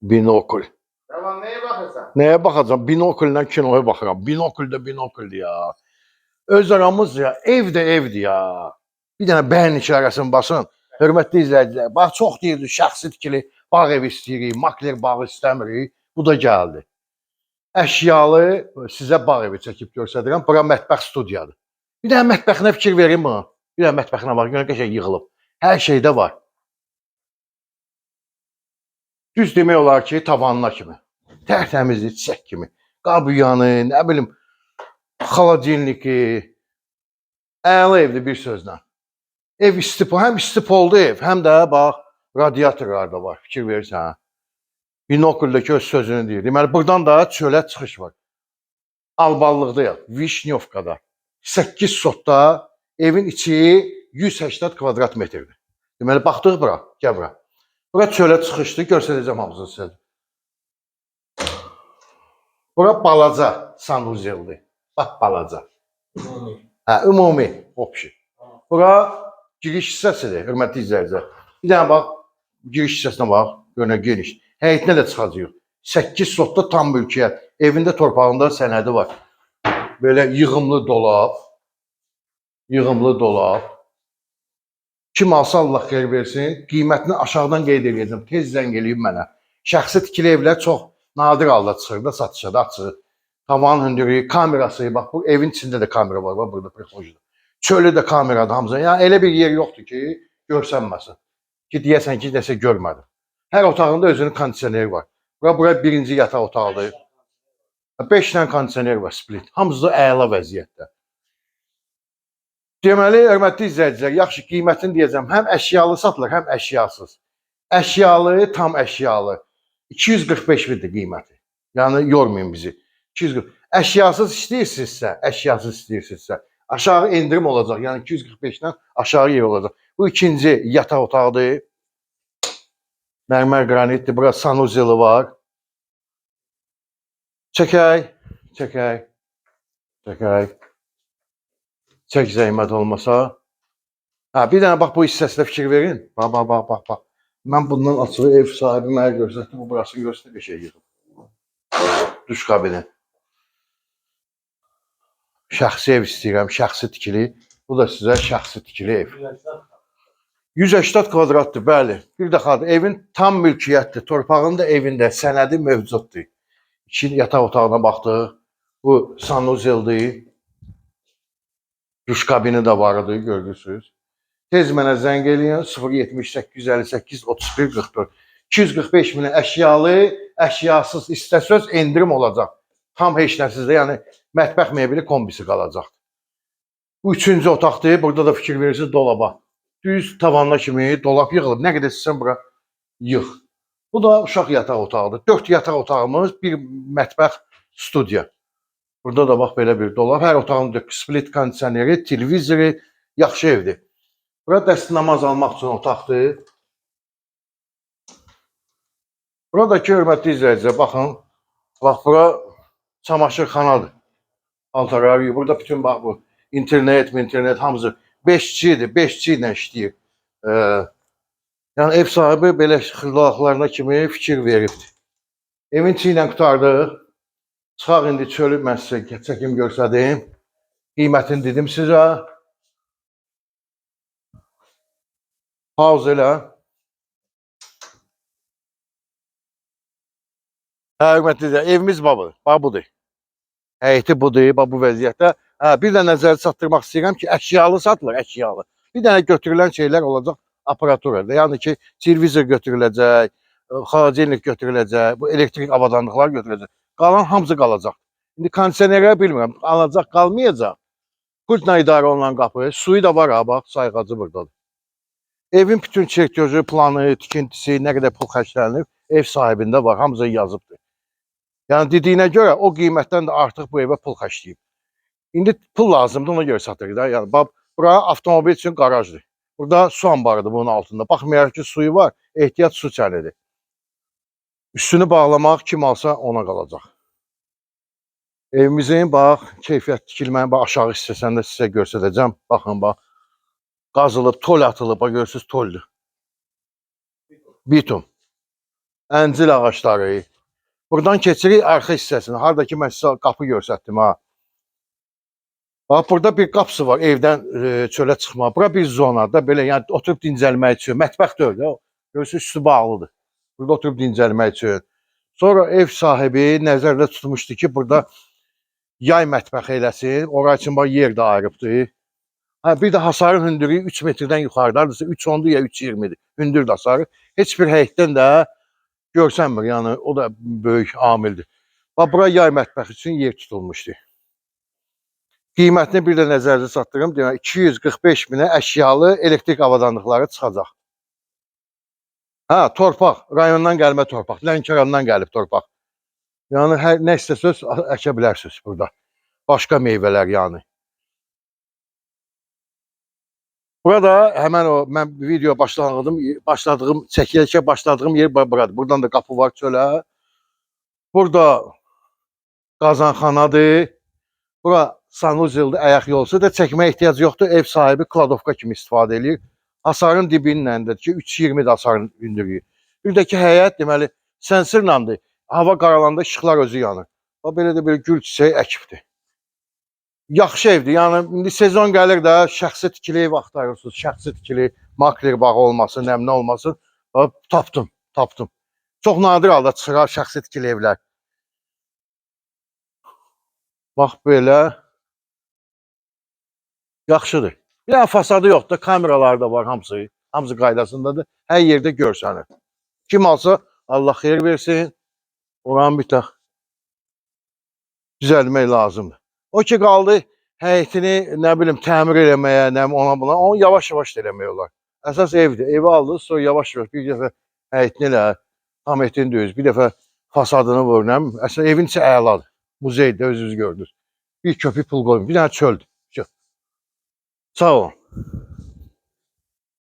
Binokul. Tamam, neye bakırsan? Nəyə baxacam? Binokullə kinoya baxıram. Binokul da binokuldur ya. Öz aramız ya, ev də evdir ya. Bir dənə bəyan işarəsini basın. Hörmətli izləyicilər, bax çox deyirdi, şəxsi tikili bağ evi istəyirik, makler bağı istəmirik. Bu da gəldi. Əşyalı sizə bağ evi çəkib göstərirəm. Bura mətbəx studiyadır. Bir dənə mətbəxinə fikir verin buna. Bir dənə mətbəxinə bax, görün qəşəng yığılıb. Hər şeydə var. Düz demək olar ki, tavanına kimi. Tərtəmizdir, çiçək kimi. Qabıyanı, nə bilim, xaladelniki. Əla evdir bir sözlə. Ev istipol, həm istipoldu ev, həm də bax, radiatorlar da var. Fikir verirsən. Binokuldakı öz sözünü deyir. Deməli, buradan da çölə çıxış var. Alballıqdayıq, Vişnyovkada. 8 sotda evin içi 180 kvadrat metrdir. Deməli, baxdıq bura, gəl bura. Bura çölə çıxışdır, göstərəcəm hamısını sizə. Bura balaca sanuzeldir. Bax, balaca. Ümumi, opşi. Bura giriş hissəsidir, hörmətli izləyicilər. Bir dənə bax, giriş hissəsinə bax, görünə geniş. Həyətinə də çıxacaq. 8 sotda tam mülkiyyət. Evində torpağında sənədi var. Belə yığımlı dolab. Yığımlı dolab. Kim alsa Allah xeyir versin. Qiymətini aşağıdan qeyd edəcəm. Tez zəng eləyib mənə. Şəxsi tikili evlər çox nadir halda çıxır da satışa da açır. Tavan hündürlüyü, kamerası. Bax, bu evin içində də kamera var. Bax, burada prixojda. Çölü də kamerada hamıza. Yəni elə bir yer yoxdur ki, görsənməsin. Ki deyəsən ki, nəsə görmədim. Hər otağında özünün kondisioneri var. Bura birinci yataq otağıdır. 5 dənə kondisioner var, split. Hamısı da əla vəziyyətdə. Deməli, hörmətli izləyicilər, yaxşı qiymətini deyəcəm. Həm əşyalı satılır, həm əşyasız. Əşyalı, tam əşyalı. 245 mindir qiyməti. Yəni yormayın bizi. 240. Əşyasız istəyirsinizsə, aşağı endirim olacaq. Yəni 245-dən aşağı yer olacaq. Bu ikinci yataq otağıdır. Mərmər qranitdir. Burada sanuzeli var. Çəkək. Çək zəhmət olmasa. Bir dənə bax bu hissəsinə fikir verin. Bax. Mən bundan açığı ev sahibi mənə göstərdi. Bu burasını göstər bir şey yığıb. Duş kabini. Şəxsi ev istəyirəm, şəxsi tikili. Bu da sizə şəxsi tikili ev. 180 kvadratdır, bəli. Bir dəxadır, evin tam mülkiyyətdir. Torpağında evində sənədi mövcuddur. 2 yataq otağına baxdıq. Bu sanuzeldir. Duş kabini də var idi, görürsünüz. Tez mənə zəng eləyin, 078 58 31 44. 245 minə əşyalı, əşyasız istəsöz endirim olacaq. Tam heç nəsizdə, yəni mətbəx mebeli kombisi qalacaq. Bu üçüncü otaqdır, burada da fikir verirsiniz dolaba. Düz tavanına kimi dolab yığılıb, nə qədər istəsən bura yığ. Bu da uşaq yataq otağıdır. 4 yataq otağımız, bir mətbəx studiya. Burada da bax belə bir dolab. Hər otağında split kondisioneri, televizoru, yaxşı evdir. Bura dəst namaz almaq üçün otaqdır. Buradakı hörmətli izləyicilər, baxın. Bax, bura çamaşırxanadır. Altarari. Burada bütün bax bu internet hamısı 5G-dir. 5G ilə işləyir. Yəni ev sahibi belə xırdalıqlarına kimi fikir veribdir. Evin içi ilə qutardıq. Çıxaq indi çölü mən sizə çəkim görsədim. Qiymətini dedim sizə. Pauz elə. Hörmətli evimiz budur. Həyəti budur, bu vəziyyətdə. Bir də nəzərə çatdırmaq istəyirəm ki, əşyalı satılır, əşyalı. Bir dənə götürülən şeylər olacaq aparaturada. Yəni ki, televizor götürüləcək, xaladelnik götürüləcək, bu elektrik avadanlıqlar götürüləcək. Qalan hamısı qalacaq. İndi kondisionerləri bilmirəm, alacaq, qalmayacaq. Pultla idarə olunan qapı, suyu da var ha, bax, sayğacı buradadır. Evin bütün çertyozu, planı, tikintisi, nə qədər pul xərclənir, ev sahibində var, hamısı yazıbdır. Yəni dediyinə görə o qiymətdən də artıq bu evə pul xərcləyib. İndi pul lazımdır, ona görə satırıq da. Yəni bura avtomobil üçün qarajdır. Burada su anbarıdır bunun altında. Baxmayaraq ki, suyu var, ehtiyat su çəlidir. Üstünü bağlamaq kim alsa ona qalacaq. Evimizin bax keyfiyyət tikilməyin bax aşağı hissəsində sizə göstərəcəm. Baxın bax. Qazılıb, tol atılıb, bax görürsüz toldur. Bitum. əncil ağacları. Buradan keçirik arxa hissəsini. Hardakı mən sizə qapı göstərdim ha. Bax, burada bir qapısı var evdən çölə çıxma. Bura bir zonada belə, yəni oturub dincəlmək üçün. Mətbəx deyil də. Görürsünüz, üstü bağlıdır. Burada oturub dincəlmək üçün. Sonra ev sahibi nəzərdə tutmuşdu ki, burada yay mətbəx eləsin. Ora üçün bax yer də ayırıbdı. Ha, bir də hasarın hündürlüyü 3 metrdən yuxarıdadırsa 3.10-dur ya 3.20-dir. Hündür hasarı. Heç bir həyətdən də görsənmir. Yəni o da böyük amildir. Bax, bura yay mətbəx üçün yer tutulmuşdu. Qiymətini bir də nəzərdə çatdırım. Demək 245 minə əşyalı elektrik avadanlıqları çıxacaq. Ha, torpaq, rayondan gəlmə torpaq, Lənkərandan gəlib torpaq. Yəni hər nə istəsəz əkə bilərsiniz burada. Başqa meyvələr yəni. Burada həmən o mən video çəkilişə başladığım yer buradır. Buradan da qapı var çölə. Burada qazanxanadır. Bura sanuzeldir, ayaq yolusu da çəkməyə ehtiyac yoxdur. Ev sahibi kladovka kimi istifadə edir. Hasarın dibinləndir ki, 3.20 hasarın hündürlüyü. Bir də ki, həyət deməli sensirlandır. Hava qaralanda işıqlar özü yanır. O belə də bir gül çiçəyi əkibdir. Yaxşı evdir. Yəni indi sezon gəlir də şəxsi tikili ev axtarırsınız. Şəxsi tikili makler bağı olmasın, nəmnə olmasın. Tapdım. Çox nadir halda çıxır şəxsi tikili evlər. Bax belə. Yaxşıdır. Yəni fasadı yoxdur, kameralar da var hamısı. Hamısı qaydasındadır. Hər yerdə görsənir. Kim alsa Allah xeyir versin. Oranı bir tək düzəlmək lazımdır. O ki qaldı həyətini nə bilim təmir eləməyə, nə ona buna, onu yavaş-yavaş eləmək olar. Əsas evdir. Evi aldınız, sonra yavaş-yavaş bir dəfə həyətini elə, tam etini düz, bir dəfə fasadını vur, nə bilim. Əsas evin içi əladır. Muzeydə özünüz gördünüz. Bir köpük pul qoyun, bir dənə çöldür. Sağ olun.